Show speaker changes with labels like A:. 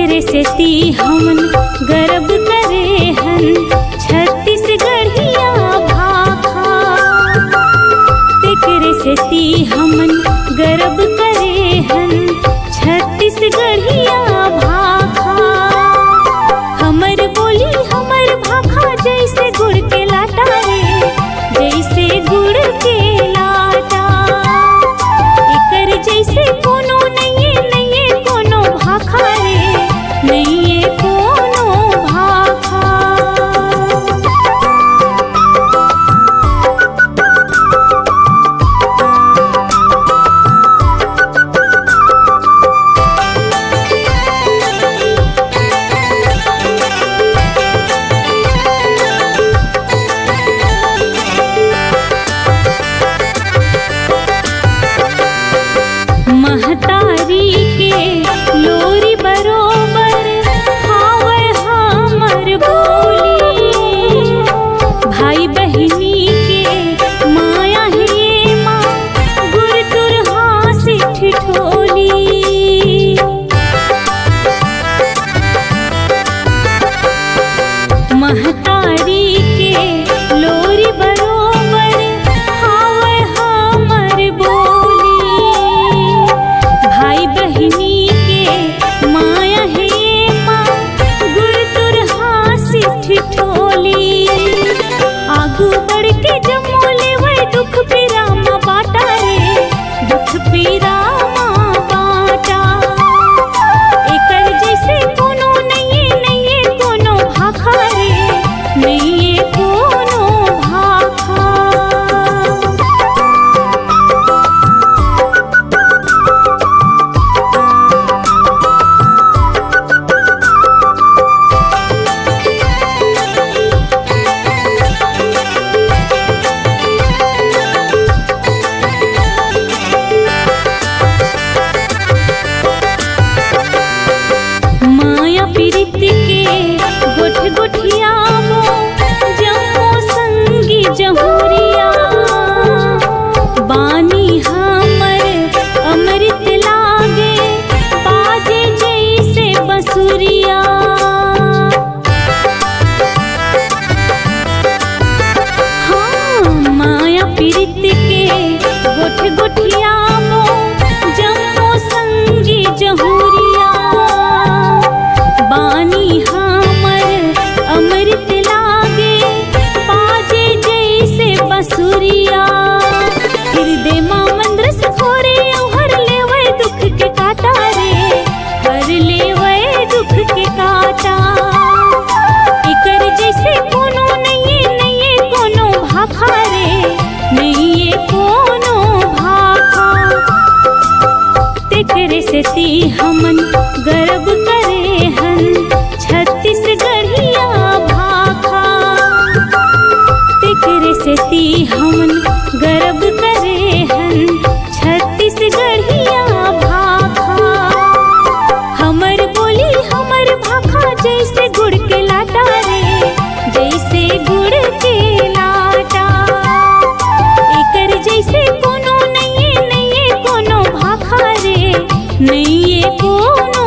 A: तेकरे से ती हमन गर्व करे हन छत्तीसगढ़िया भाखा। तेकरे से ती हमन गर्व करे हन छत्तीसगढ़िया भाखा। हमर बोली हमर भाखा जैसे गुड़ के लाटा रे, जैसे गुड़ के लाटा। एकर जैसे कोनो नहीं कोनो भाखा रे, नहीं कोनो भाखा। महतारी के लोरी बरोबर हावय हमर बोली। भाई बहिनी के माया हे माँ गुर तुरहा से ठिठोली। महतारी के लोरी बरोबर हावय हमर बोली। भाई बहिनी के माया हे माँ गुर तुरहा से ठिठोली। आगू बढ़ के जमो लेवै दुख पीरामा बाटा रे, दुख पीरामा बाटा। एकर जैसे कोनो नहीं कोनो भाखा रे, नहीं कोनो भाखा। माया पीरित के गोठ गोठियावो जम्मो संगी जहुरिया। बानी हमर अमृत लागे बाजे जैसे बंसुरिया। हाँ माया पीरित के गोठ गोठियावो जम्मो संगी जहुरिया। बानी हमर अमृत लागे बाजे जैसे बंसुरिया। हृदय माँ मंद्र से खोरे हर लेवै दुख के काटा रे, हर लेवै दुख के काटा। एकर जैसे कोनो नहीं कोनो भाखा रे, नहीं कोनो भाखा। तेकरे से ती हमन गर्व करे हन छत्तीसगढ़िया भाखा। तेकरे से ती हमन गर्व करे हन छत्तीसगढ़िया भाखा। हमर बोली हमर भाखा जैसे गुड़ के लाटा रे, जैसे गुड़ के लाटा। एकर जैसे कोनो नहीं कोनो भाखा रे, नहीं कोनो